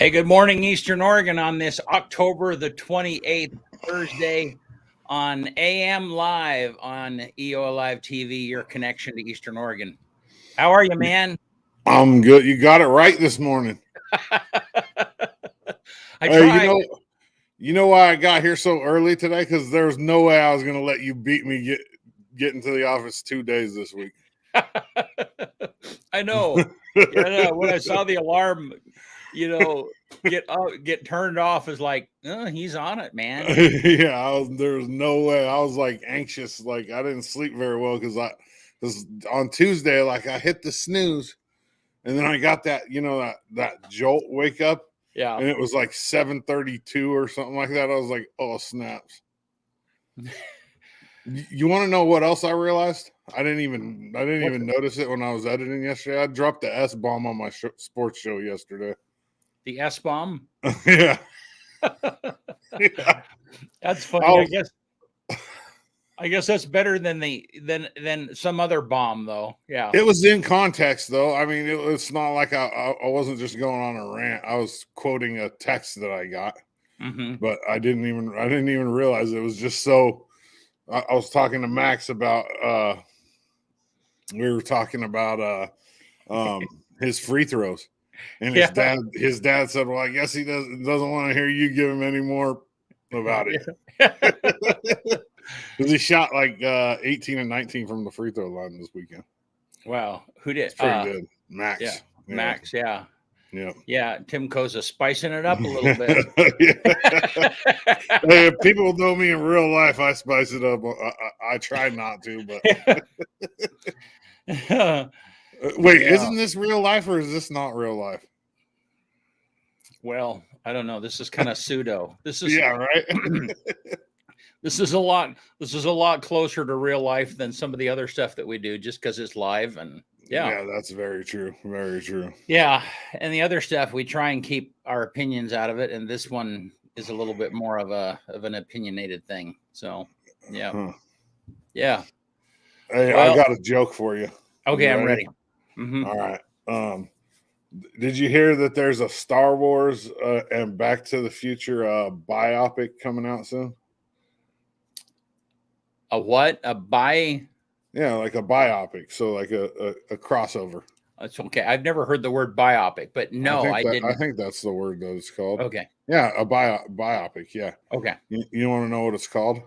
Hey, good morning, Eastern Oregon, on this October the 28th, Thursday, on AM Live on EO Live TV, your connection to Eastern Oregon. How are you, man? I'm good. You got it right this morning. I tried. You know why I got here so early today? Because there was no way I was going to let you beat me get into the office 2 days this week. I know. Yeah, when I saw the alarm, get turned off, is like, oh, he's on it, man. Yeah, there was no way. I was like anxious, like I didn't sleep very well because on Tuesday, like I hit the snooze, and then I got that that jolt wake up. Yeah, and it was like 7:32 or something like that. I was like, oh snaps. You want to know what else I realized? I didn't even notice it when I was editing yesterday. I dropped the S-bomb on my sports show yesterday. The S-bomb? Yeah. Yeah. That's funny. I guess that's better than some other bomb, though. Yeah. It was in context, though. I mean, it's not like I wasn't just going on a rant. I was quoting a text that I got, but I didn't even realize it was just so. I was talking to Max about we were talking about his free throws, and his dad said, "Well, I guess he doesn't want to hear you give him any more about it." Because he shot like 18 and 19 from the free throw line this weekend. Wow, who did? It's pretty good, Max. Yeah, Max. Yeah. Yeah, Tim Koza spicing it up a little bit. Hey, if people know me in real life, I spice it up. I try not to, but wait, isn't this real life or is this not real life? Well, I don't know. This is kind of pseudo. This is right. This is a lot closer to real life than some of the other stuff that we do, just because it's live. And yeah, that's very true. Very true. Yeah, and the other stuff we try and keep our opinions out of it, and this one is a little bit more of an opinionated thing. So yeah. Hey, I got a joke for you. Okay, I'm ready. All right. Did you hear that there's a Star Wars and Back to the Future biopic coming out soon? A what? A bi? Yeah, like a biopic. So like a crossover. It's okay. I've never heard the word biopic, but no, I didn't. I think that's the word that it's called. Okay. Yeah, a biopic. Yeah. Okay. You want to know what it's called?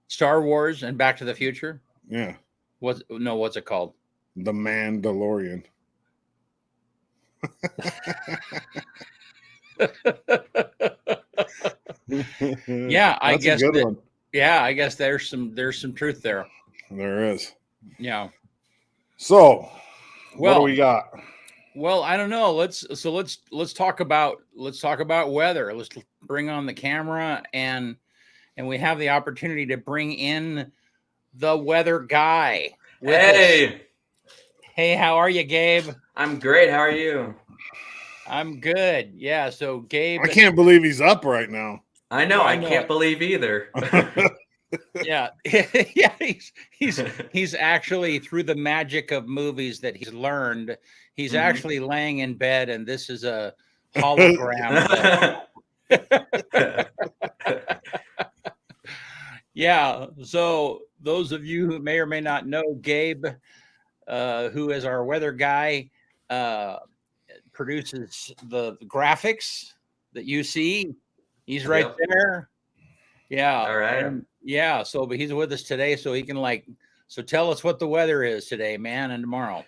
Star Wars and Back to the Future? Yeah. What's it called? The Mandalorian. Yeah, I guess. Yeah, I guess there's some truth there. There is. Yeah. So, what do we got? Well, I don't know. Let's talk about weather. Let's bring on the camera and we have the opportunity to bring in the weather guy. Hey, how are you, Gabe? I'm great. How are you? I'm good. Yeah. So Gabe, I can't believe he's up right now. I know. I can't believe either. Yeah. He's actually, through the magic of movies that he's learned, he's actually laying in bed, and this is a hologram. Yeah. So those of you who may or may not know Gabe, who is our weather guy, produces the graphics that you see. He's right there. Yeah. All right. But he's with us today, so he can tell us what the weather is today, man, and tomorrow.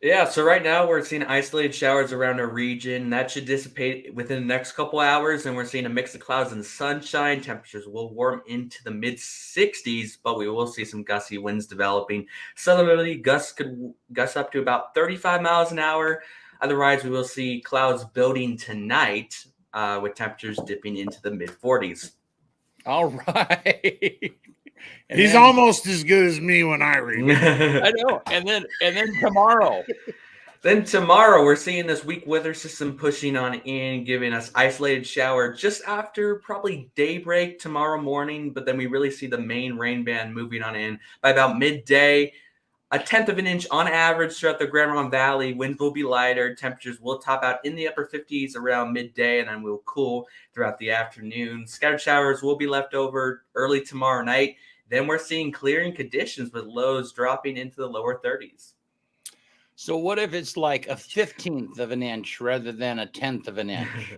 Yeah, so right now we're seeing isolated showers around our region. That should dissipate within the next couple hours, and we're seeing a mix of clouds and sunshine. Temperatures will warm into the mid-60s, but we will see some gusty winds developing. Southerly gusts could gust up to about 35 miles an hour. Otherwise, we will see clouds building tonight with temperatures dipping into the mid-40s. All right. He's almost as good as me when I read. I know. And then tomorrow. Tomorrow, we're seeing this weak weather system pushing on in, giving us isolated shower just after probably daybreak tomorrow morning. But then we really see the main rain band moving on in by about midday. 1/10 of an inch on average throughout the Grand Ronde Valley. Winds will be lighter. Temperatures will top out in the upper 50s around midday, and then will cool throughout the afternoon. Scattered showers will be left over early tomorrow night. Then we're seeing clearing conditions with lows dropping into the lower 30s. So what if it's like a 15th of an inch rather than a 10th of an inch?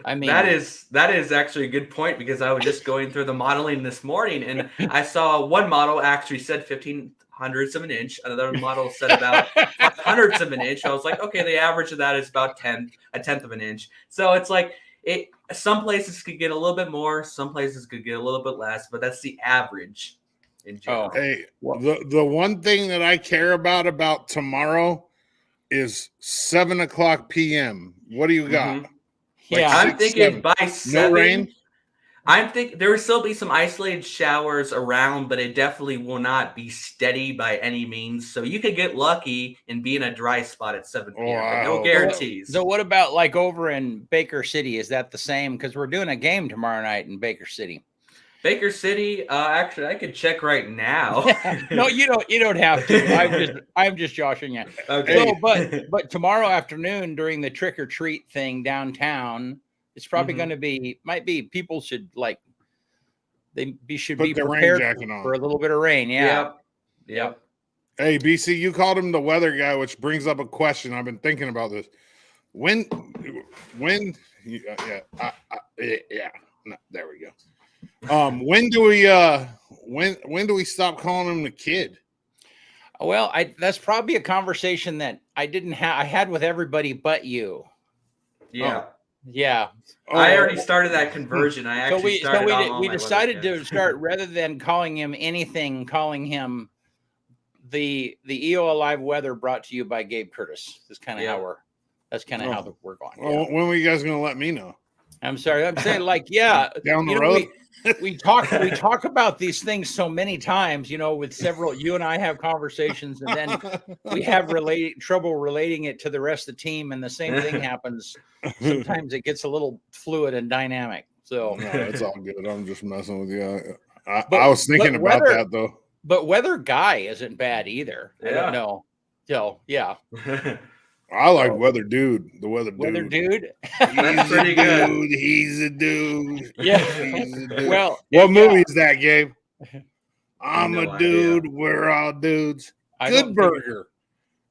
I mean, that is actually a good point, because I was just going through the modeling this morning, and I saw one model actually said 15/100ths of an inch. Another model said about 500ths of an inch. I was like, okay, the average of that is about a tenth of an inch. So it's like some places could get a little bit more, some places could get a little bit less, but that's the average in general. Hey, the one thing that I care about tomorrow is 7:00 p.m. What do you got? Yeah, I'm thinking by 7. No rain. I'm thinking there will still be some isolated showers around, but it definitely will not be steady by any means. So you could get lucky and be in a dry spot at 7 p.m. But no guarantees. So what about like over in Baker City? Is that the same? Because we're doing a game tomorrow night in Baker City. Baker City, actually, I could check right now. No, you don't have to. I'm just joshing you. Okay. So, but tomorrow afternoon during the trick or treat thing downtown, it's probably going to might be people should should be prepared for a little bit of rain. Yeah. Yep. Hey, BC, you called him the weather guy, which brings up a question. I've been thinking about this. When no, there we go. When do we stop calling him the kid? Well, that's probably a conversation that I had with everybody but you. Yeah. Yeah. I already started that conversion. I actually we decided to start, rather than calling him anything, calling him the EO Alive Weather, brought to you by Gabe Curtis. That's kind of how we're going. Well, when are you guys going to let me know? I'm sorry. I'm saying down the road. We talk about these things so many times, with several, you and I have conversations, and then we have trouble relating it to the rest of the team. And the same thing happens. Sometimes it gets a little fluid and dynamic. So no, it's all good. I'm just messing with you. I was thinking about that though. But Weather Guy isn't bad either. I don't know. So yeah. I like Weather Dude. The Weather Dude. That's pretty good. He's a dude. Yeah. He's a dude. Well, what movie is that, Gabe? I'm no a dude. idea. We're all dudes. Good Burger.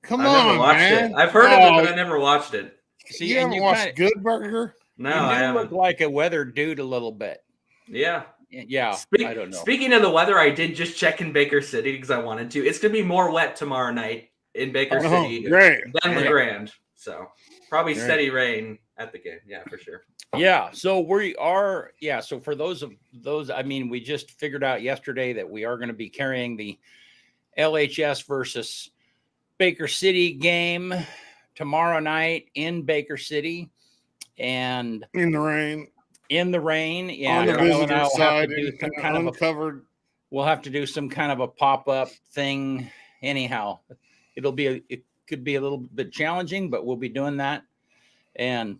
Come on, man. I've heard of it, but I never watched it. See, you haven't watched Good Burger? No, I haven't. Look like a weather dude a little bit. Yeah. Yeah. I don't know. Speaking of the weather, I did just check in Baker City because I wanted to. It's going to be more wet tomorrow night in Baker City than the Grand. So probably steady rain at the game. Yeah, for sure. Yeah. So we are. Yeah. So for those, I mean, we just figured out yesterday that we are going to be carrying the LHS versus Baker City game tomorrow night in Baker City, and in the rain. Yeah. On the visitor side, uncovered. We'll have to do some kind of a pop-up thing. Anyhow, it could be a little bit challenging, but we'll be doing that. And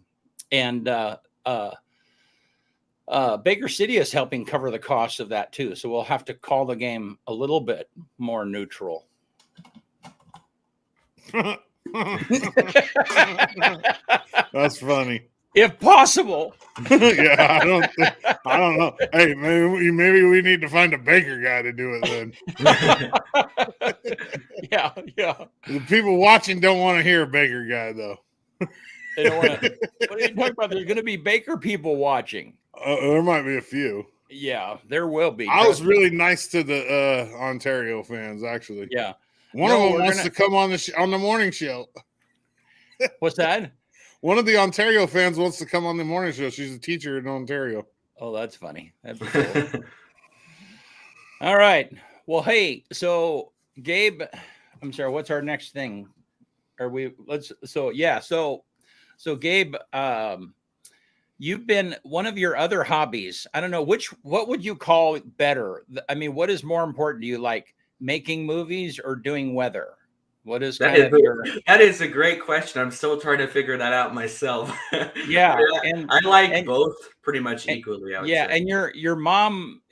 Baker City is helping cover the cost of that too. So we'll have to call the game a little bit more neutral. That's funny. If possible. Yeah, I don't know. Hey, maybe we need to find a Baker guy to do it then. Yeah. The people watching don't want to hear a Baker guy though. They don't want to. What are you talking about? There's going to be Baker people watching. There might be a few. Yeah, there will be. I was really nice to the Ontario fans, actually. Yeah. One of them wants to come on the morning show. What's that? One of the Ontario fans wants to come on the morning show. She's a teacher in Ontario. Oh, that's funny. That'd be cool. All right. Well, hey, so Gabe, I'm sorry, what's our next thing? So Gabe, you've been, one of your other hobbies, I don't know, what would you call better? I mean, what is more important to you, like making movies or doing weather? What is that is a great question. I'm still trying to figure that out myself. Yeah. And I like both pretty much equally. I would say. And your mom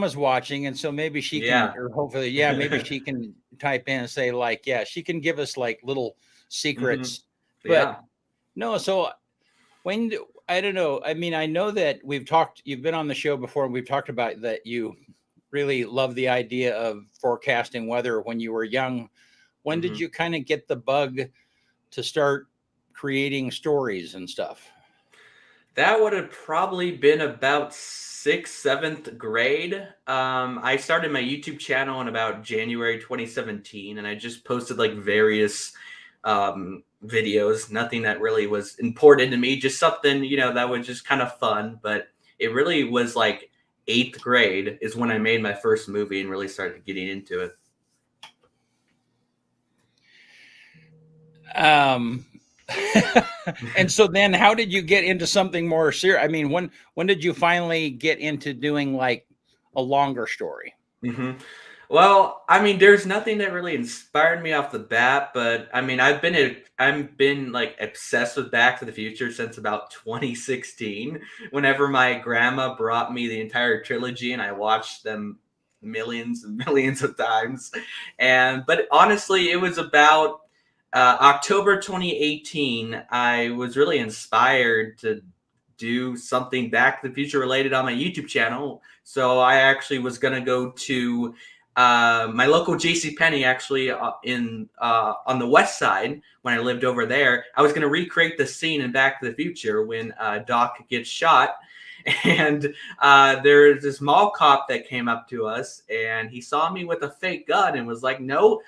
is watching, and so maybe she can, or hopefully, maybe she can type in and say like, yeah, she can give us like little secrets. Mm-hmm. Yeah. But no, so I don't know. I mean, I know that you've been on the show before and we've talked about that you really love the idea of forecasting weather when you were young. When did you kind of get the bug to start creating stories and stuff? That would have probably been about 6th, 7th grade. I started my YouTube channel in about January 2017, and I just posted like various videos, nothing that really was important to me, just something, that was just kind of fun. But it really was like 8th grade is when I made my first movie and really started getting into it. And so then how did you get into something more serious? I mean, when did you finally get into doing like a longer story? Mm-hmm. Well, I mean, there's nothing that really inspired me off the bat, but I mean, I've been like obsessed with Back to the Future since about 2016. Whenever my grandma brought me the entire trilogy, and I watched them millions and millions of times. But honestly, it was about October 2018. I was really inspired to do something Back to the Future related on my YouTube channel. So I actually was gonna go to my local JCPenney, actually on the west side when I lived over there. I was going to recreate the scene in Back to the Future when Doc gets shot. And there's this mall cop that came up to us, and he saw me with a fake gun and was like, "No,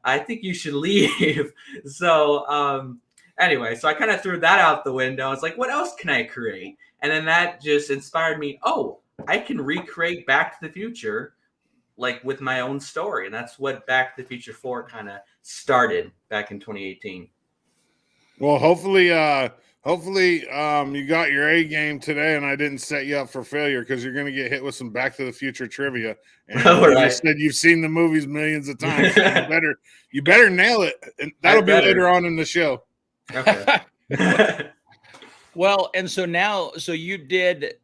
I think you should leave." So anyway, so I kind of threw that out the window. I was like, what else can I create? And then that just inspired me. Oh, I can recreate Back to the Future like with my own story. And that's what Back to the Future 4 kind of started back in 2018. Well, hopefully you got your A game today and I didn't set you up for failure, because you're going to get hit with some Back to the Future trivia. And you said you've seen the movies millions of times. So you better nail it. And that'll be later on in the show. Okay. Well, and so now, you did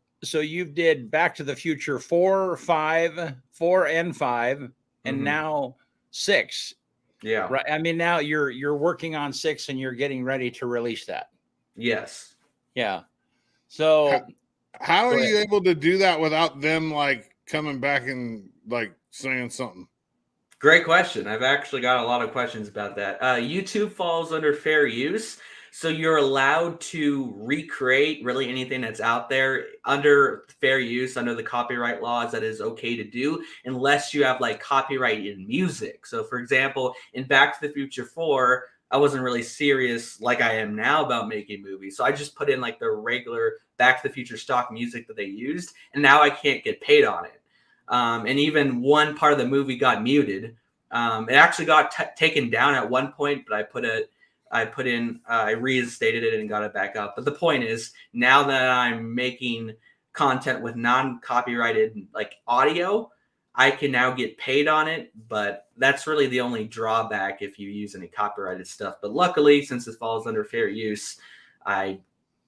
Back to the Future 4 and 5, and now 6. Yeah. Right. I mean, now you're working on 6 and you're getting ready to release that. Yes. Yeah. So how are you able to do that without them like coming back and like saying something? Great question. I've actually got a lot of questions about that. YouTube falls under fair use. So you're allowed to recreate really anything that's out there under fair use, under the copyright laws. That is okay to do, unless you have like copyright in music. So for example, in Back to the Future 4, I wasn't really serious like I am now about making movies. So I just put in like the regular Back to the Future stock music that they used, and now I can't get paid on it. And even one part of the movie got muted. It actually got taken down at one point, but I reinstated it and got it back up. But the point is, now that I'm making content with non-copyrighted like audio, I can now get paid on it. But that's really the only drawback if you use any copyrighted stuff. But luckily, since it falls under fair use, I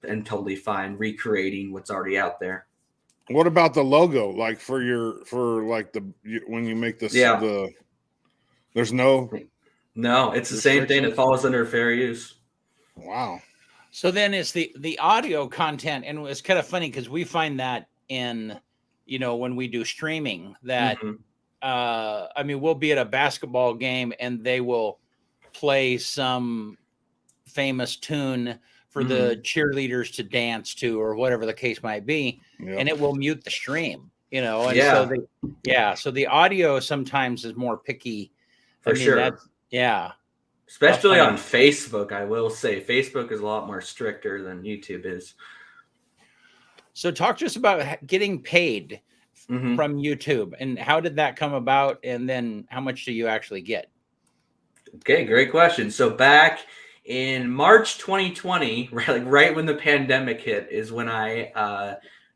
am totally fine recreating what's already out there. What about the logo? Like when you make this, there's No, it's the same thing. It falls under fair use. Wow. So then it's the audio content, and it's kind of funny because we find that in, when we do streaming that, I mean, we'll be at a basketball game and they will play some famous tune for the cheerleaders to dance to, or whatever the case might be, and it will mute the stream, and so the audio sometimes is more picky. For sure. Especially on Facebook, I will say. Facebook is a lot more stricter than YouTube is. So talk to us about getting paid from YouTube, and how did that come about, and then how much do you actually get? Okay, great question. So back in March 2020, right when the pandemic hit, is when I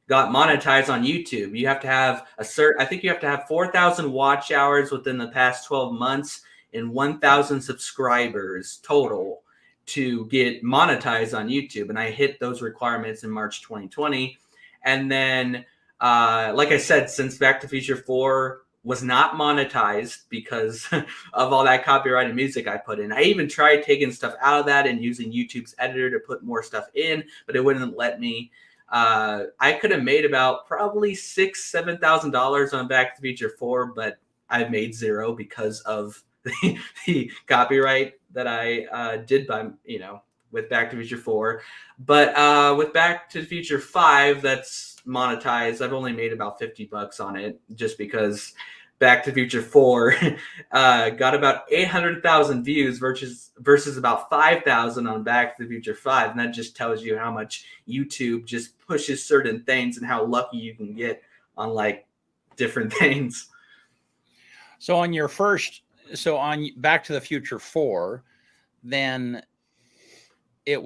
got monetized on YouTube. You have to have I think you have to have 4,000 watch hours within the past 12 months and 1,000 subscribers total to get monetized on YouTube. And I hit those requirements in March 2020. And then, like I said, since Back to the Future 4 was not monetized because of all that copyrighted music I put in. I even tried taking stuff out of that and using YouTube's editor to put more stuff in, but it wouldn't let me. I could have made about probably $6,000-$7,000 on Back to the Future 4, but I made zero because of the copyright that I did by, with Back to the Future 4. But with Back to the Future 5, that's monetized. I've only made about $50 on it just because Back to the Future 4 got about 800,000 views versus about 5,000 on Back to the Future 5. And that just tells you how much YouTube just pushes certain things and how lucky you can get on like different things. So on on Back to the Future 4, then it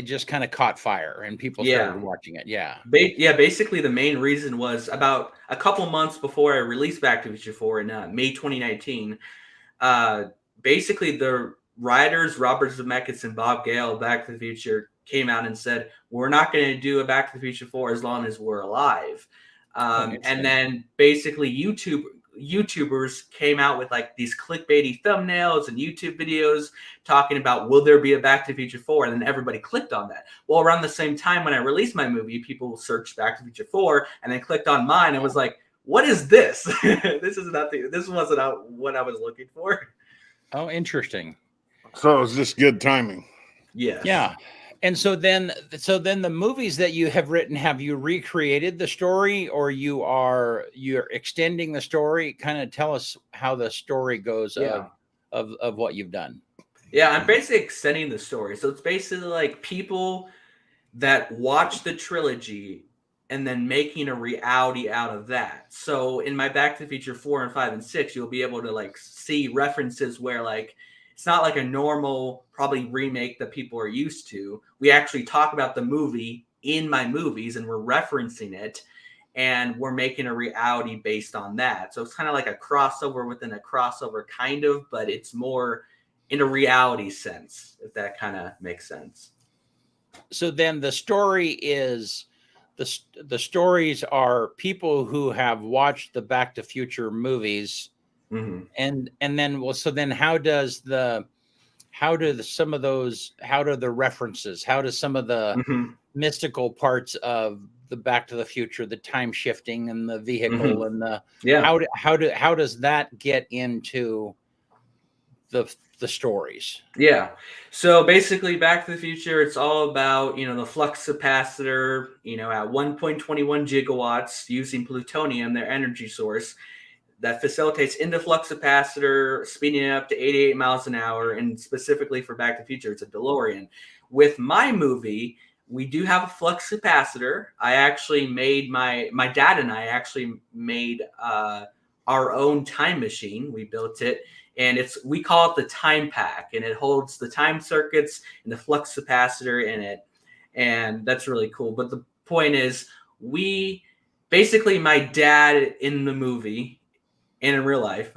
just kind of caught fire and people started watching it. Yeah. Basically the main reason was about a couple months before I released Back to the Future 4 in May 2019. Basically the writers, Robert Zemeckis and Bob Gale, Back to the Future, came out and said, we're not going to do a Back to the Future 4 as long as we're alive. And then basically YouTubers came out with like these clickbaity thumbnails and YouTube videos talking about, will there be a Back to the Future 4? And then everybody clicked on that. Well, around the same time when I released my movie, people searched Back to the Future 4 and then clicked on mine and was like, what is this? This wasn't what I was looking for. Oh, interesting. So it was just good timing. Yeah. And so then the movies that you have written, have you recreated the story, or you're extending the story? Kind of tell us how the story goes of what you've done. Yeah, I'm basically extending the story. So it's basically like people that watch the trilogy and then making a reality out of that. So in my Back to the Future 4 and 5 and 6, you'll be able to like see references where like it's not like a normal probably remake that people are used to. We actually talk about the movie in my movies and we're referencing it and we're making a reality based on that. So it's kind of like a crossover within a crossover kind of, but it's more in a reality sense, if that kind of makes sense. So then the story is the stories are people who have watched the Back to Future movies. Mm-hmm. And then, well, so then how do some of the references, how does some of the mystical parts of the Back to the Future, the time shifting and the vehicle and how does that get into the stories? Yeah. So basically Back to the Future, it's all about, the flux capacitor, at 1.21 gigawatts using plutonium, their energy source, that facilitates in the flux capacitor, speeding it up to 88 miles an hour. And specifically for Back to the Future, it's a DeLorean. With my movie, we do have a flux capacitor. I actually made my dad and I actually made our own time machine. We built it, and we call it the time pack, and it holds the time circuits and the flux capacitor in it. And that's really cool. But the point is, my dad in the movie and in real life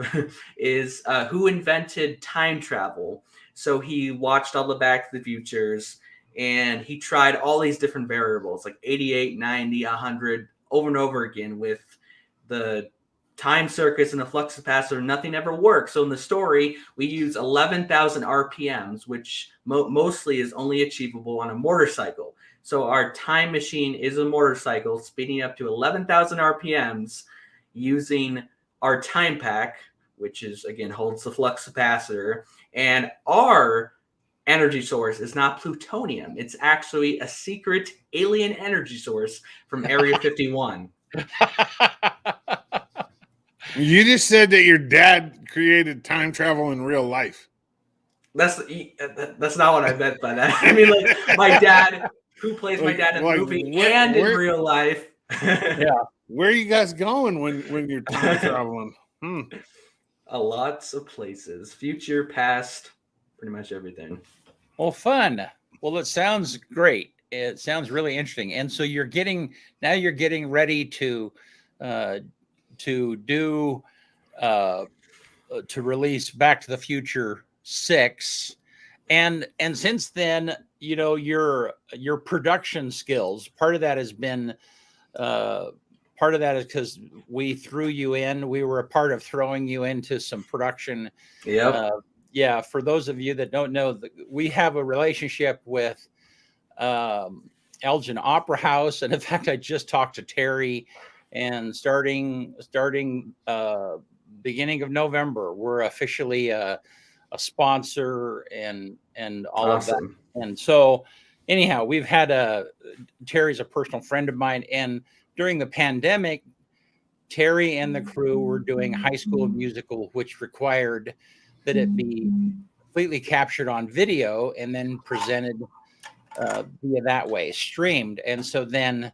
is who invented time travel. So he watched all the Back to the Futures and he tried all these different variables like 88, 90, 100 over and over again with the time circuits and the flux capacitor. Nothing ever worked. So in the story, we use 11,000 RPMs, which mostly is only achievable on a motorcycle. So our time machine is a motorcycle speeding up to 11,000 RPMs using our time pack, which is again holds the flux capacitor, and our energy source is not plutonium. It's actually a secret alien energy source from Area 51. You just said that your dad created time travel in real life. That's not what I meant by that. I mean, like my dad, who plays my dad in the movie and in real life. Yeah. Where are you guys going when you're time traveling? Lots of places, future, past, pretty much everything. Well, fun. Well, it sounds great. It sounds really interesting. And so you're getting ready to release Back to the Future 6. And since then, your production skills, part of that has been part of that is because we threw you in. We were a part of throwing you into some production. Yeah. For those of you that don't know, we have a relationship with Elgin Opera House, and in fact, I just talked to Terry, and starting beginning of November, we're officially a sponsor and all of that. And so, anyhow, we've had Terry's a personal friend of mine, and during the pandemic, Terry and the crew were doing High School Musical, which required that it be completely captured on video and then presented via that way, streamed. And so then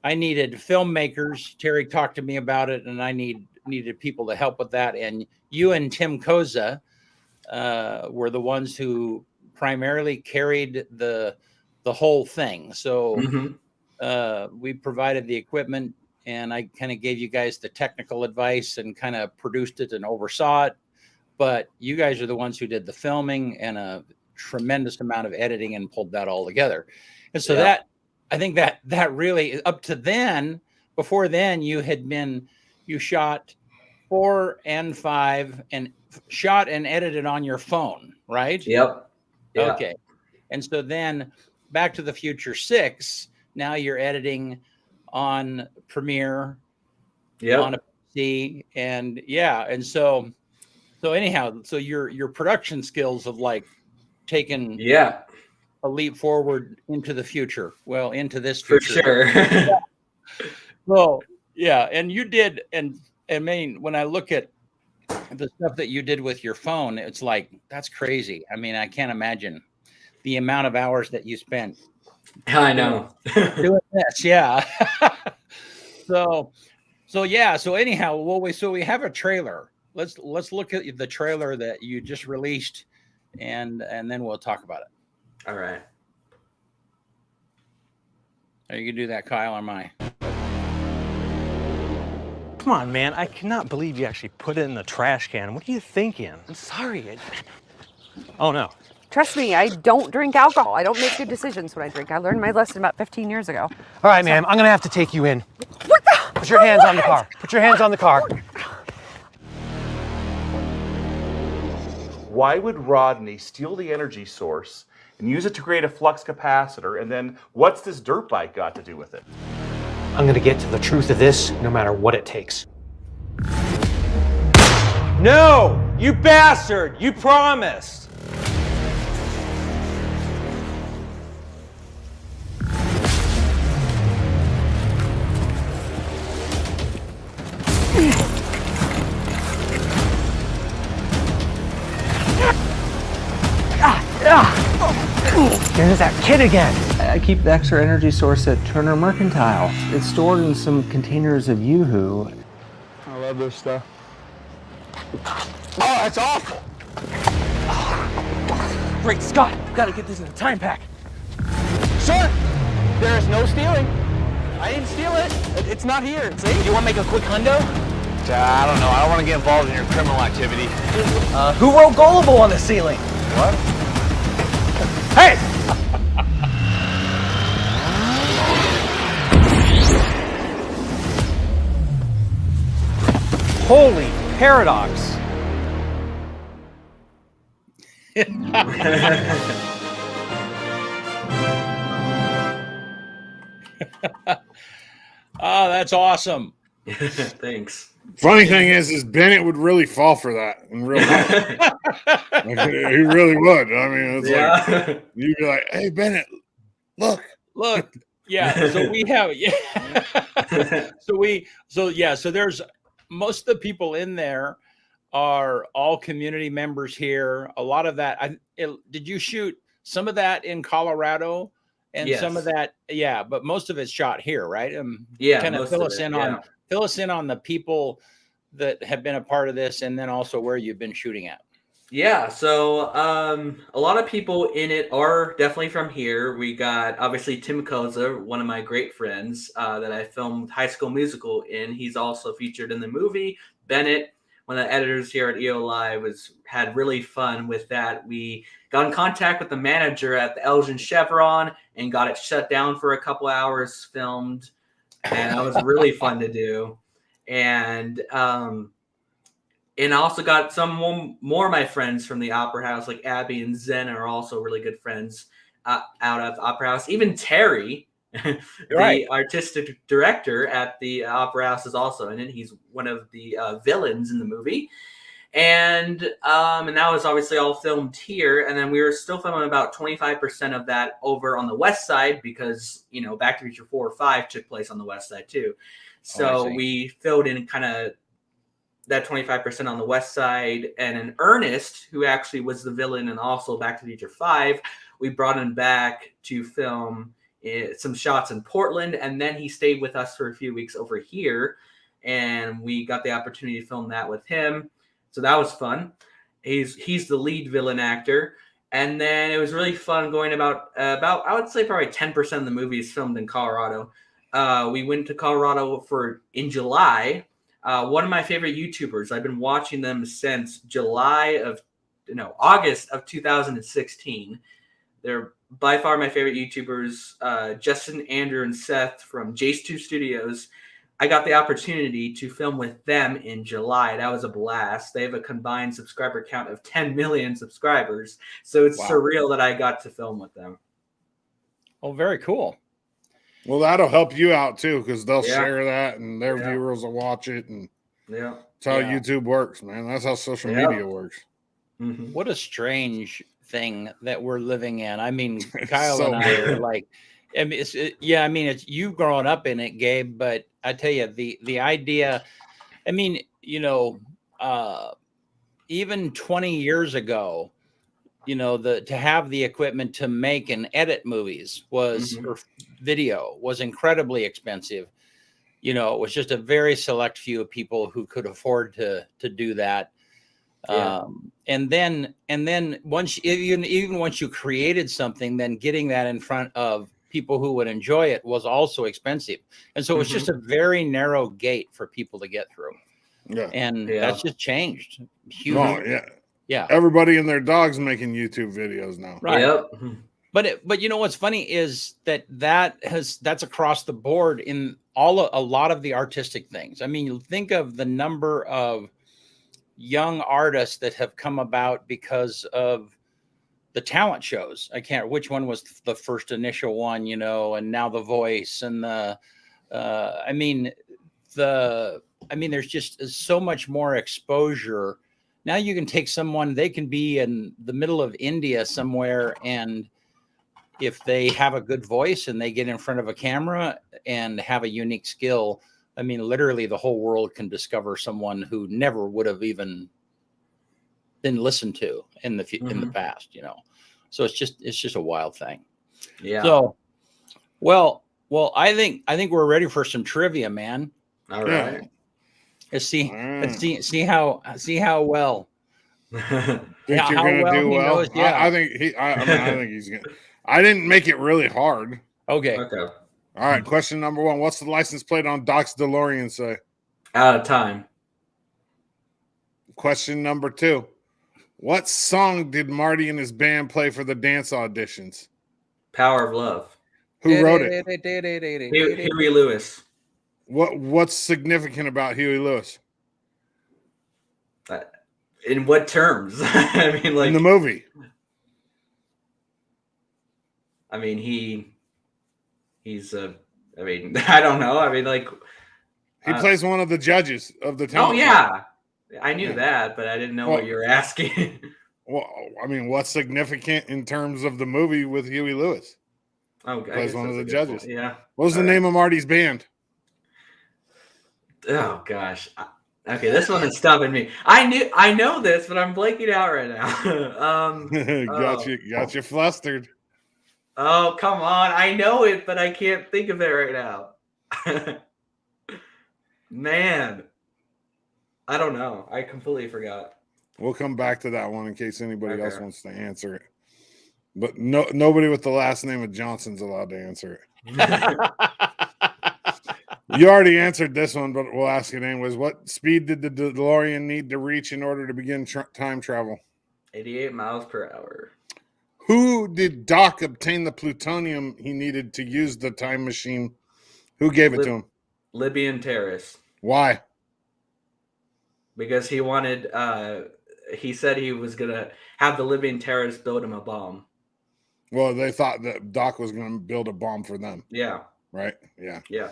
I needed filmmakers. Terry talked to me about it, and I needed people to help with that. And you and Tim Koza were the ones who primarily carried the whole thing. So we provided the equipment, and I kind of gave you guys the technical advice and kind of produced it and oversaw it. But you guys are the ones who did the filming and a tremendous amount of editing and pulled that all together. And so that, I think that really, up to then, before then, you shot 4 and 5 and shot and edited on your phone, right? Yep. Yeah. Okay. And so then Back to the Future 6, now you're editing on Premiere, on a PC, and and so anyhow, so your production skills have like taken a leap forward into the future. Well, into this future. For sure. Well, yeah, and you did, and I mean, when I look at the stuff that you did with your phone, it's like, that's crazy. I mean, I can't imagine the amount of hours that you spent. I know. Doing this, yeah. So anyhow, we have a trailer. Let's look at the trailer that you just released, and then we'll talk about it. All right. Are you gonna do that, Kyle, or am I? Come on, man. I cannot believe you actually put it in the trash can. What are you thinking? I'm sorry. Oh, no. Trust me, I don't drink alcohol. I don't make good decisions when I drink. I learned my lesson about 15 years ago. All right, ma'am. I'm going to have to take you in. What the? Put your hands on the car. Put your hands on the car. Why would Rodney steal the energy source and use it to create a flux capacitor? And then what's this dirt bike got to do with it? I'm going to get to the truth of this no matter what it takes. No! You bastard! You promised! There's that kid again. I keep the extra energy source at Turner Mercantile. It's stored in some containers of Yoo-Hoo. I love this stuff. Oh, that's awful. Great Scott! Gotta get this in a time pack. Sir, there is no stealing. I didn't steal it. It's not here. See? You want to make a quick hundo? I don't know. I don't want to get involved in your criminal activity. Who wrote Gullible on the ceiling? What? Hey! Holy paradox. Oh, that's awesome. Thanks. Funny thing is Bennett would really fall for that in real life. Like, he really would. I mean, it's like you'd be like, "Hey, Bennett, look." Yeah. So we have, So there's most of the people in there are all community members here. A lot of that. Did you shoot some of that in Colorado? And some of that, but most of it's shot here, right? Kind of fill us in on the people that have been a part of this, and then also where you've been shooting at. Yeah, so a lot of people in it are definitely from here. We got obviously Tim Koza, one of my great friends that I filmed High School Musical in. He's also featured in the movie. Bennett, one of the editors here at EO Live, had really fun with that. We got in contact with the manager at the Elgin Chevron and got it shut down for a couple hours, filmed and that was really fun to do. And I also got some more of my friends from the Opera House, like Abby and Zen are also really good friends out at the Opera House. Even Terry, the artistic director at the Opera House, is also in it. He's one of the villains in the movie. And that was obviously all filmed here. And then we were still filming about 25% of that over on the west side because, Back to the Future 4 or 5 took place on the west side too. So we filled in kind of that 25% on the west side. And then Ernest, who actually was the villain and also Back to the Future 5, we brought him back to film some shots in Portland. And then he stayed with us for a few weeks over here. And we got the opportunity to film that with him. So that was fun. He's the lead villain actor. And then it was really fun going about I would say probably 10% of the movie is filmed in Colorado. We went to Colorado in July. One of my favorite YouTubers, I've been watching them since August of 2016. They're by far my favorite YouTubers, Justin, Andrew, and Seth from Jace2 Studios. I got the opportunity to film with them in July. That was a blast. They have a combined subscriber count of 10 million subscribers. So it's surreal that I got to film with them. Oh, very cool. Well, that'll help you out too, because they'll share that and their viewers will watch it. And that's how YouTube works, man. That's how social media works. Mm-hmm. What a strange thing that we're living in. I mean, Kyle and I are like, it's you growing up in it, Gabe, but I tell you, the idea, even 20 years ago, to have the equipment to make and edit movies or video was incredibly expensive. It was just a very select few of people who could afford to do that. Yeah. And then once you created something, then getting that in front of people who would enjoy it was also expensive. And so it was just a very narrow gate for people to get through. Yeah. And that's just changed. Huge. Oh, yeah. Everybody and their dog's making YouTube videos now. Right. Yep. But what's funny is that's across the board in a lot of the artistic things. I mean, you think of the number of young artists that have come about because of the talent shows. Which one was the first initial one, and now The Voice and there's just so much more exposure. Now you can take someone, they can be in the middle of India somewhere, and if they have a good voice and they get in front of a camera and have a unique skill, literally the whole world can discover someone who never would have even been listened to in the past, So it's just a wild thing. Yeah. So, well, I think we're ready for some trivia, man. All right. Let's see how well. Think you're gonna do well? Knows, yeah. I think he's gonna. I didn't make it really hard. Okay. All right. Question number 1: what's the license plate on Doc's DeLorean say? Out of time. Question number 2: what song did Marty and his band play for the dance auditions? Power of Love. Who wrote it? Huey Lewis. What's significant about Huey Lewis? In what terms? In the movie. He's I don't know. He plays one of the judges of the talent. Oh yeah. Show. I knew that, but I didn't know what you were asking. Well, what's significant in terms of the movie with Huey Lewis? Okay. Plays one of the judges. Yeah. What was the name of Marty's band? Oh gosh. Okay, this one is stumping me. I know this, but I'm blanking out right now. Got you flustered. Oh, come on. I know it, but I can't think of it right now. Man. I don't know. I completely forgot. We'll come back to that one in case anybody else wants to answer it. But nobody with the last name of Johnson's allowed to answer it. You already answered this one, but we'll ask it anyways. What speed did the DeLorean need to reach in order to begin time travel? 88 miles per hour. Who did Doc obtain the plutonium he needed to use the time machine Who gave it to him? Libyan terrorists. Why? Because he wanted, he said he was going to have the Libyan terrorists build him a bomb. Well, they thought that Doc was going to build a bomb for them. Yeah. Right? Yeah. Yeah.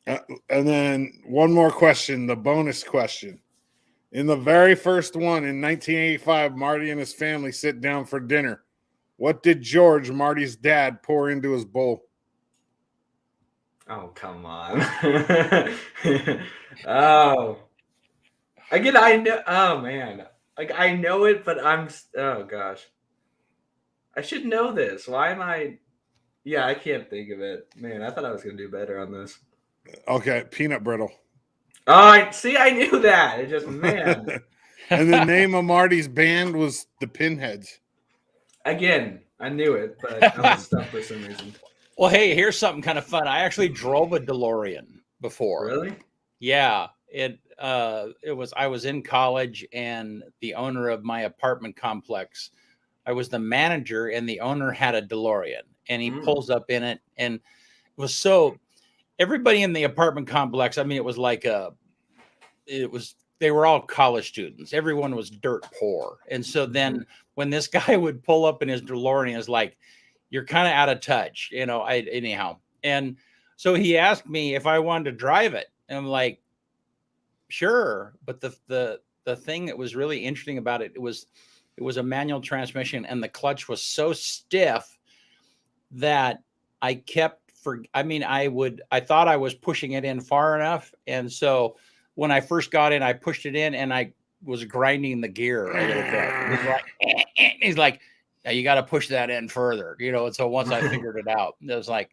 And then one more question, the bonus question. In the very first one in 1985, Marty and his family sit down for dinner. What did George, Marty's dad, pour into his bowl? Oh, come on. Oh. Again, I know. Oh, man. Like, I know it, but oh, gosh. I should know this. Why am I? Yeah, I can't think of it. Man, I thought I was going to do better on this. Okay, peanut brittle. Oh, see, I knew that. It just, man. And the name of Marty's band was the Pinheads. Again, I knew it, but I was stuck for some reason. Well, hey, here's something kind of fun. I actually drove a DeLorean before. Really? Yeah. I was in college, and the owner of my apartment complex, I was the manager, and the owner had a DeLorean, and he pulls up in it, and it was so everybody in the apartment complex, I mean, it was like they were all college students. Everyone was dirt poor. And so then when this guy would pull up in his DeLorean, it's like, you're kind of out of touch, anyhow. And so he asked me if I wanted to drive it. And I'm like, sure. But the thing that was really interesting about it, it was a manual transmission, and the clutch was so stiff that I kept I thought I was pushing it in far enough. And so when I first got in, I pushed it in, and I was grinding the gear a little bit. He's like, now you got to push that in further, And so once I figured it out, it was like,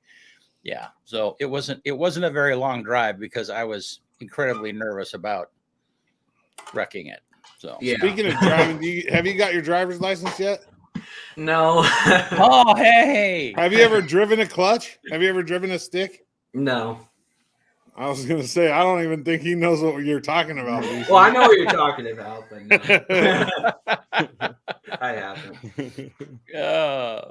yeah. So it wasn't a very long drive because I was incredibly nervous about wrecking it. So yeah. Speaking of driving, have you got your driver's license yet? No. Oh, hey. Have you ever driven a clutch? Have you ever driven a stick? No. I was going to say, I don't even think he knows what you're talking about. Well, I know what you're talking about, but no. I haven't. Yeah.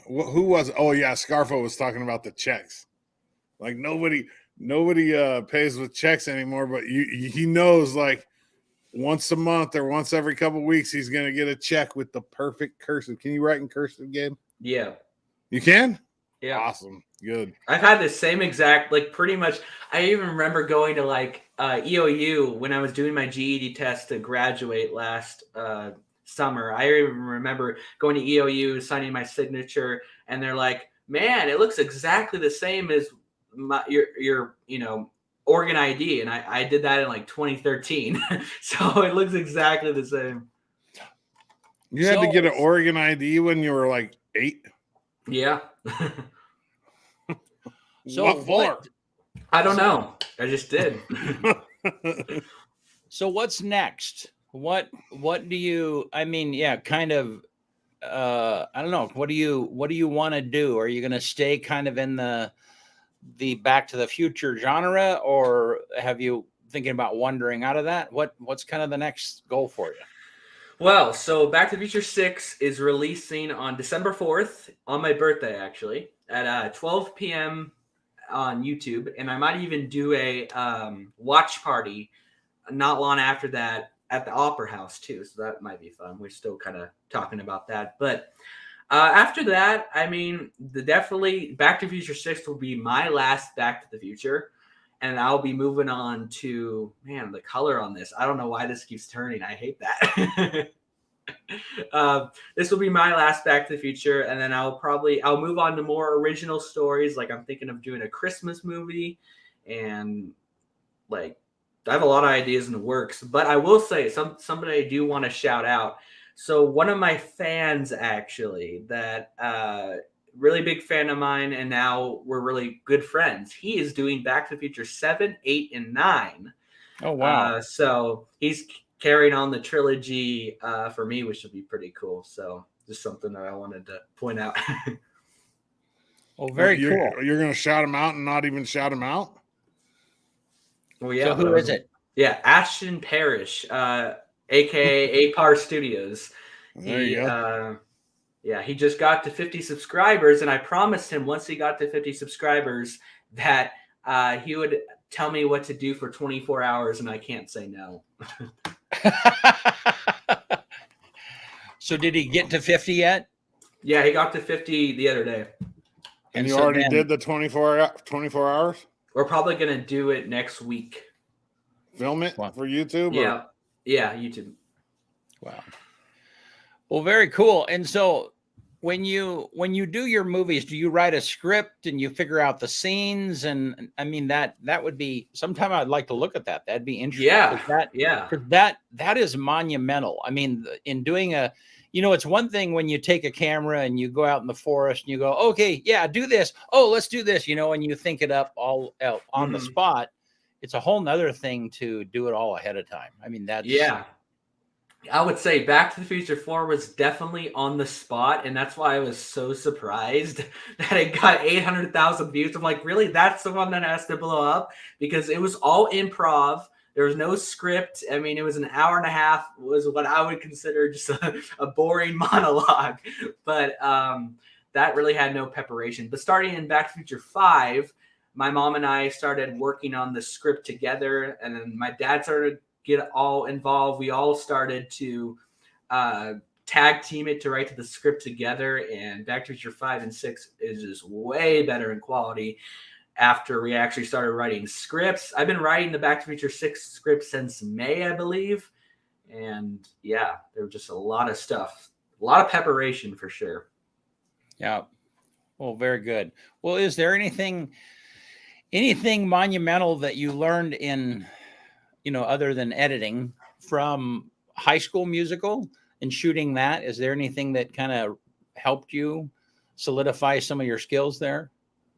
Who was? Oh yeah, Scarfo was talking about the checks. Like nobody pays with checks anymore, but he knows like once a month or once every couple of weeks he's gonna get a check with the perfect cursive. Can you write in cursive, Gabe? Yeah. You can? Yeah. Awesome. Good. I've had the same exact, like pretty much. I even remember going to like EOU when I was doing my GED test to graduate last summer. I even remember going to EOU, signing my signature, and they're like, "Man, it looks exactly the same as your Oregon ID." And I did that in like 2013, so it looks exactly the same. You had to get an Oregon ID when you were like 8? Yeah. So what for? I don't know. I just did. So what's next? What do you? I mean, yeah, kind of. I don't know. What do you want to do? Are you going to stay kind of in the Back to the Future genre, or have you thinking about wandering out of that? What's kind of the next goal for you? Well, so Back to the Future 6 is releasing on December 4th, on my birthday, actually, at 12 p.m. on YouTube. And I might even do a watch party not long after that at the Opera House, too. So that might be fun. We're still kind of talking about that. But after that, I mean, definitely Back to the Future 6 will be my last Back to the Future. And I'll be moving on to, man, the color on this. I don't know why this keeps turning. I hate that. This will be my last Back to the Future. And then I'll move on to more original stories. Like I'm thinking of doing a Christmas movie. And like, I have a lot of ideas in the works. But I will say somebody I do want to shout out. So one of my fans, actually, that really big fan of mine, and now we're really good friends. He is doing Back to the Future 7, 8, and 9. Oh, wow. So he's carrying on the trilogy for me, which would be pretty cool. So just something that I wanted to point out. Oh, very cool. You're going to shout him out and not even shout him out? Well, yeah. So who is it? Yeah, Ashton Parrish, a.k.a. APAR Studios. There you go. Yeah, he just got to 50 subscribers, and I promised him once he got to 50 subscribers that he would tell me what to do for 24 hours, and I can't say no. So did he get to 50 yet? Yeah, he got to 50 the other day. And you so already then- did the 24 hours? We're probably going to do it next week. Film it Wow. for YouTube? Yeah. Yeah, YouTube. Wow. Well, very cool. And so when you do your movies, do you write a script and you figure out the scenes? And I mean, that would be, sometime I'd like to look at that. That'd be interesting. Yeah. 'Cause that is monumental. I mean, in doing it's one thing when you take a camera and you go out in the forest and you go, okay, yeah, do this. Oh, let's do this, and you think it up all out on the spot. It's a whole nother thing to do it all ahead of time. I mean, that's I would say Back to the Future 4 was definitely on the spot, and that's why I was so surprised that it got 800,000 views. I'm like, really? That's the one that has to blow up? Because it was all improv. There was no script. I mean, it was an hour and a half, was what I would consider just a boring monologue. But that really had no preparation. But starting in Back to the Future 5, my mom and I started working on the script together, and then my dad started to get all involved. We all started to tag team it to write to the script together, and Back to the Future 5 and 6 is just way better in quality after we actually started writing scripts. I've been writing the Back to the Future 6 script since May, I believe. And yeah, there was just a lot of stuff, a lot of preparation for sure. Yeah. Well, very good. Well, is there anything monumental that you learned in, other than editing from High School Musical and shooting that? Is there anything that kind of helped you solidify some of your skills there?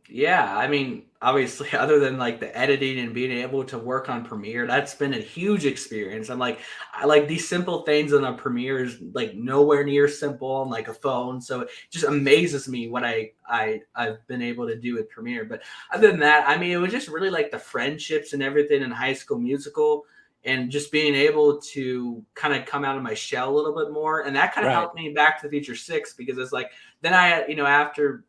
Yeah, I mean, obviously, other than like the editing and being able to work on Premiere, that's been a huge experience. I like these simple things on a Premiere is like nowhere near simple on like a phone. So it just amazes me what I've been able to do with Premiere. But other than that, I mean, it was just really like the friendships and everything in High School Musical, and just being able to kind of come out of my shell a little bit more. And that kind of helped me Back to the Future 6, because it's like, then I, after,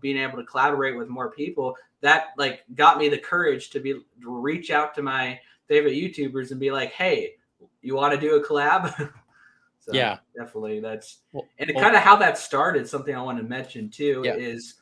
being able to collaborate with more people, that like got me the courage to reach out to my favorite YouTubers and be like, hey, you want to do a collab? So yeah, definitely and kind of how that started. Something I want to mention too is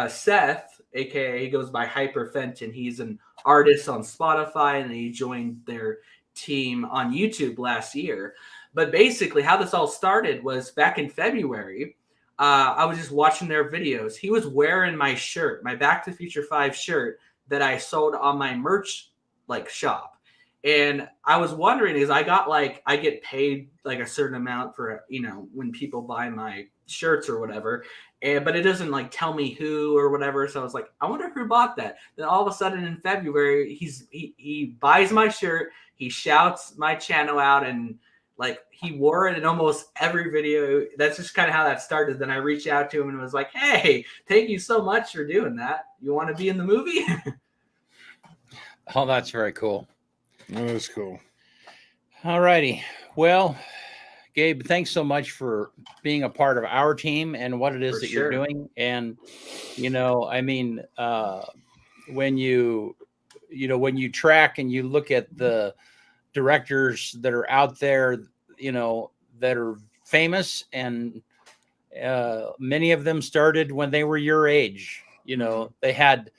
Seth, aka he goes by Hyper Fenton. He's an artist on Spotify, and he joined their team on YouTube last year. But basically how this all started was back in February. I was just watching their videos. He was wearing my shirt, my Back to the Future 5 shirt that I sold on my merch shop. And I was wondering, is I get paid like a certain amount for, when people buy my shirts or whatever. But it doesn't tell me who or whatever. So I was like, I wonder who bought that. Then all of a sudden in February, he buys my shirt. He shouts my channel out, and he wore it in almost every video. That's just kind of how that started. Then I reached out to him and was like, hey, thank you so much for doing that. You want to be in the movie? Oh, that's very cool. That is cool. All righty. Well, Gabe, thanks so much for being a part of our team and what it is that you're doing. And, I mean, when you track and you look at the directors that are out there, that are famous, and many of them started when they were your age. They had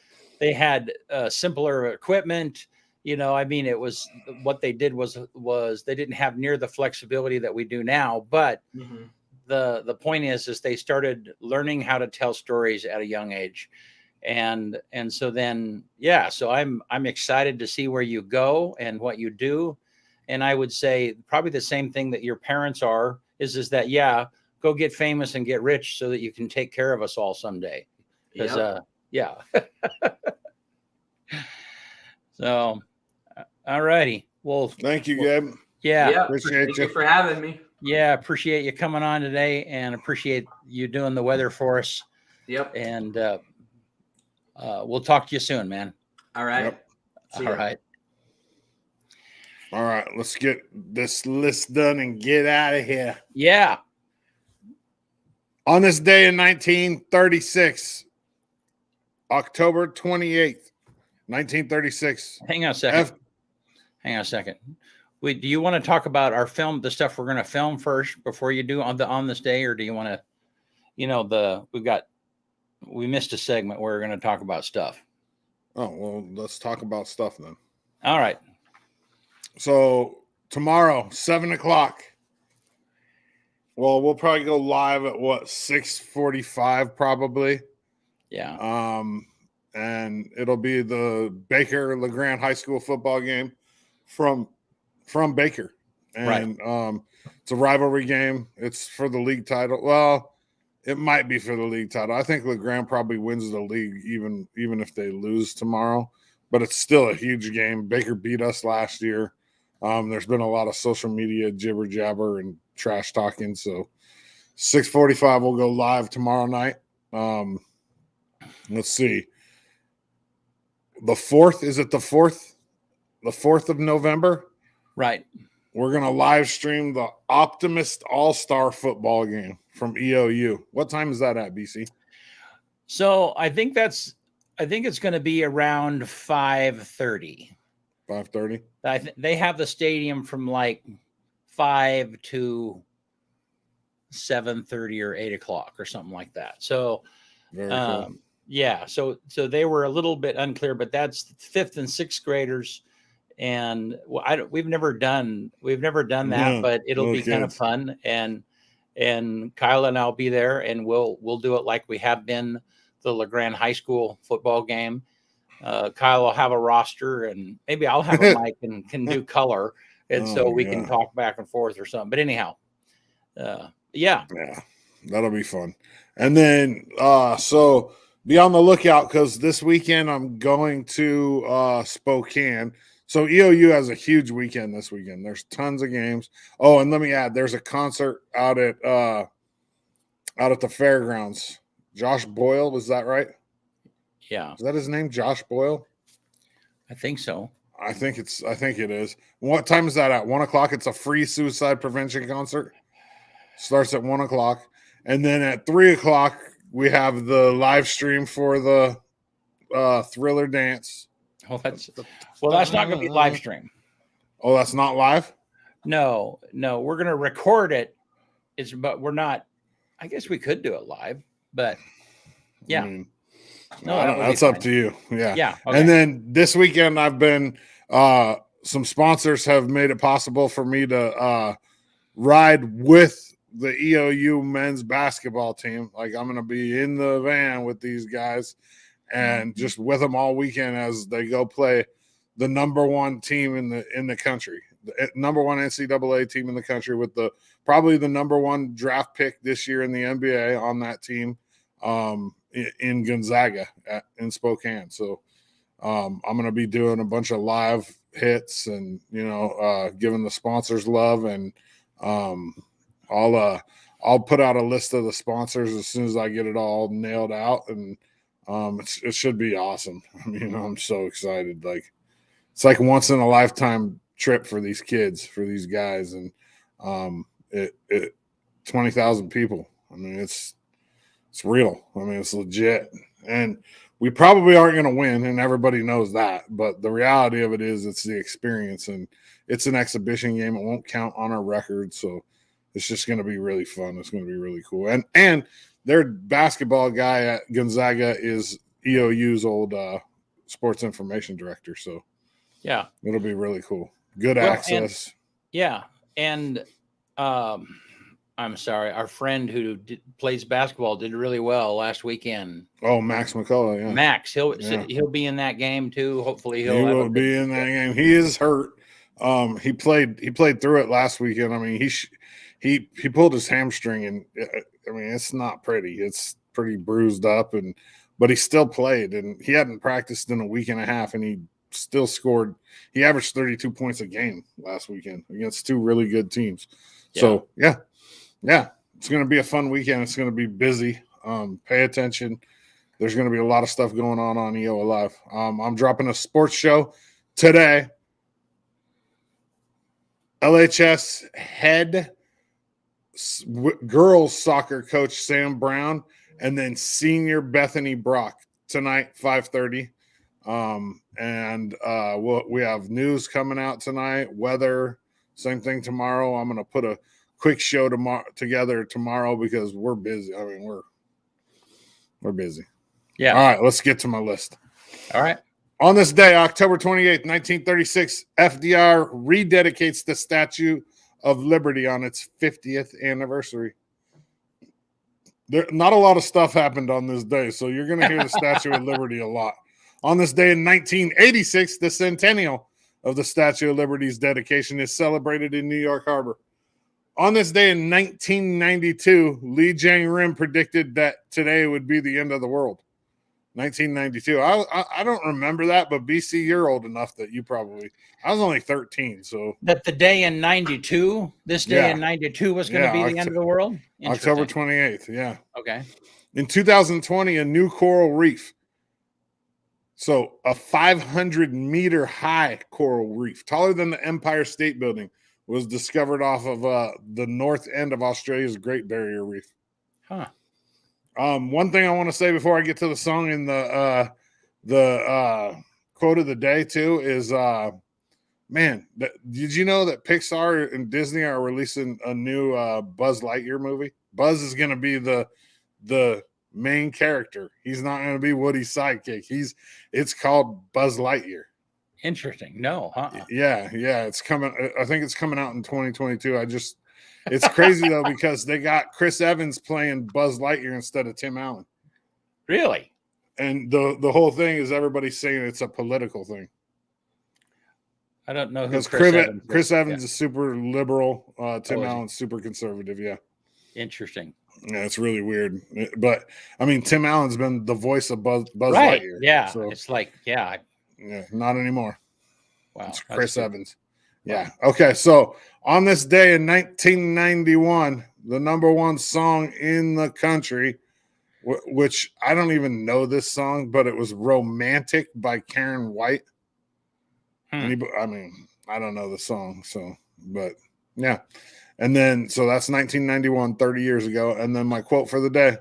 simpler equipment. I mean, it was what they did was they didn't have near the flexibility that we do now. But the point is they started learning how to tell stories at a young age. And so then, so I'm excited to see where you go and what you do. And I would say probably the same thing that your parents are, is that, go get famous and get rich so that you can take care of us all someday. Because, So, all righty. Well, thank you, Gabe. Yeah. Appreciate you for having me. Yeah. Appreciate you coming on today, and appreciate you doing the weather for us. Yep. And we'll talk to you soon, man. All right. Yep. All right. All right. Let's get this list done and get out of here. Yeah. On this day in 1936, October 28th, 1936. Hang on a second. Hang on a second. Wait, do you want to talk about our film, the stuff we're going to film first before you do on this day, or do you want to, we missed a segment where we're going to talk about stuff. Oh, well, let's talk about stuff then. All right. So tomorrow, 7:00. Well, we'll probably go live at 6:45 probably. Yeah. And it'll be the Baker LeGrand High School football game from Baker. And it's a rivalry game. It's for the league title. Well, it might be for the league title. I think LeGrand probably wins the league even if they lose tomorrow. But it's still a huge game. Baker beat us last year. There's been a lot of social media jibber jabber and trash talking. So 6:45 we'll go live tomorrow night. Let's see. The 4th, is it the 4th? The 4th of November? Right. We're going to live stream the Optimist All-Star football game from EOU. What time is that at, BC? So I think it's going to be around 5:30. 5:30? They have the stadium from like 5 to 7:30 or 8 o'clock or something like that. So, Very cool. yeah. So they were a little bit unclear, but that's 5th and 6th graders. And we've never done that, but it'll be kind of fun. And Kyle and I'll be there, and we'll do it like we have been the LeGrand High School football game. Kyle will have a roster, and maybe I'll have a mic and can do color, and so we can talk back and forth or something. But anyhow, yeah, that'll be fun. And then so be on the lookout, because this weekend I'm going to Spokane. So EOU has a huge weekend this weekend. There's tons of games. Oh, and let me add, there's a concert out at the fairgrounds. Josh Boyle, was that right? Yeah. Is that his name, Josh Boyle? I think so. I think it is. What time is that at? 1:00. It's a free suicide prevention concert. Starts at 1:00. And then at 3:00, we have the live stream for the Thriller dance. Oh, that's not going to be live stream. Oh, that's not live? No, we're going to record it. But we're not. I guess we could do it live, but yeah. I mean, no, that's up to you. Yeah. Yeah. Okay. And then this weekend I've been some sponsors have made it possible for me to ride with the EOU men's basketball team. Like, I'm going to be in the van with these guys and just with them all weekend as they go play the number one team in the country, the number one NCAA team in the country, with probably the number one draft pick this year in the NBA on that team in Gonzaga in Spokane. So I'm going to be doing a bunch of live hits and, giving the sponsors love, and I'll put out a list of the sponsors as soon as I get it all nailed out, and it should be awesome. I mean, I'm so excited. Like, it's like once in a lifetime trip for these kids, for these guys, and 20,000 people. I mean, it's real. I mean, it's legit, and we probably aren't going to win, and everybody knows that. But the reality of it is, it's the experience, and it's an exhibition game. It won't count on our record, so it's just going to be really fun. It's going to be really cool. And their basketball guy at Gonzaga is EOU's old sports information director. So yeah, it'll be really cool. Good access. And I'm sorry, our friend who plays basketball did really well last weekend. Oh, Max McCullough, yeah. Max, he'll be in that game too. Hopefully he will be in that game. He is hurt. He played through it last weekend. I mean, he pulled his hamstring, and I mean, it's not pretty. It's pretty bruised up, but he still played, and he hadn't practiced in a week and a half, and he still scored. He averaged 32 points a game last weekend against two really good teams. Yeah. So yeah, it's going to be a fun weekend. It's going to be busy. Pay attention. There's going to be a lot of stuff going on EO Alive. I'm dropping a sports show today. LHS head girls soccer coach Sam Brown, and then senior Bethany Brock tonight, 5:30. And we have news coming out tonight, weather, same thing tomorrow. I'm going to put a quick show together tomorrow because we're busy. I mean, we're busy. Yeah. All right, let's get to my list. All right. On this day, October 28th, 1936, FDR rededicates the Statue of Liberty on its 50th anniversary. Not a lot of stuff happened on this day, so you're going to hear the Statue of Liberty a lot. On this day in 1986, the centennial of the Statue of Liberty's dedication is celebrated in New York Harbor. On this day in 1992, Lee Jae-rim predicted that today would be the end of the world. 1992. I don't remember that, but BC, you're old enough that you probably. I was only 13, so that the day in 92, this day in 92 was going to be the end of the world. October 28th. Yeah. Okay. In 2020, a new coral reef. So a 500-meter high coral reef, taller than the Empire State Building, was discovered off of the north end of Australia's Great Barrier Reef. Huh. One thing I want to say before I get to the song and the quote of the day too is, man, did you know that Pixar and Disney are releasing a new Buzz Lightyear movie? Buzz is going to be the main character. He's not going to be Woody's sidekick. It's called Buzz Lightyear. Interesting. No, Yeah, it's coming. I think it's coming out in 2022. It's crazy though because they got Chris Evans playing Buzz Lightyear instead of Tim Allen. Really? And the whole thing is everybody's saying it's a political thing. I don't know who because Chris Evans is super liberal. Tim Allen's super conservative. Yeah. Interesting. Yeah, it's really weird. But I mean, Tim Allen's been the voice of Buzz right. Lightyear. Yeah. So, it's like, yeah, not anymore. Wow. It's Chris Evans. Yeah. Okay. So on this day in 1991, the number one song in the country, which I don't even know this song, but it was "Romantic" by Karen White. I mean, I don't know the song, but yeah. And then, so that's 1991, 30 years ago. And then my quote for the day,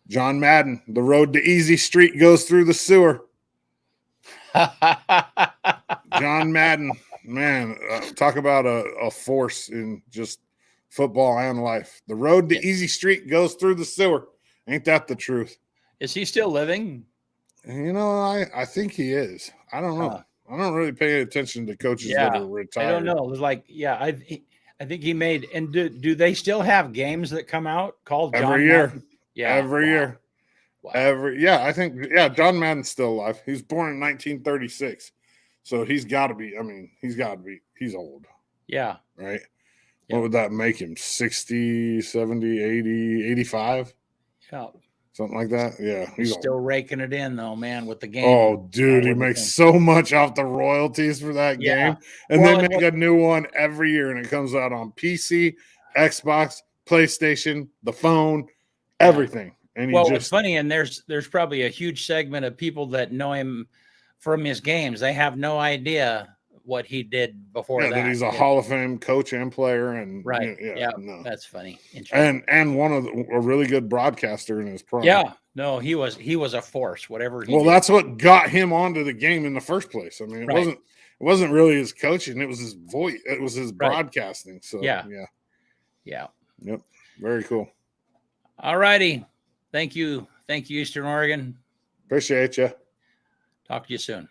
John Madden, "The road to Easy Street goes through the sewer." John Madden, man, talk about a force in just football and life. The road to Easy Street goes through the sewer. Ain't that the truth? Is he still living? You know, I think he is. I don't know. I don't really pay attention to coaches that are retired. I don't know. It was like, I think he made. And do they still have games that come out called John every year? Madden? Yeah, every year. Wow. I think John Madden's still alive. He was born in 1936. So he's got to be, he's old. Yeah. Right? Yeah. What would that make him? 60, 70, 80, 85? Yeah. Something like that? Yeah. He's still raking it in, though, man, with the game. Oh, dude, he makes so much off the royalties for that game. And they make a new one every year, and it comes out on PC, Xbox, PlayStation, the phone, everything. And it's funny, and there's probably a huge segment of people that know him from his games. They have no idea what he did before that. That he's a Hall of Fame coach and player, and that's funny. And one of a really good broadcaster in his prime. Yeah, no, he was a force. Whatever. He did. That's what got him onto the game in the first place. I mean, it wasn't really his coaching; it was his voice. It was his broadcasting. So yeah. Yep. Very cool. All righty. Thank you, Eastern Oregon. Appreciate you. Talk to you soon.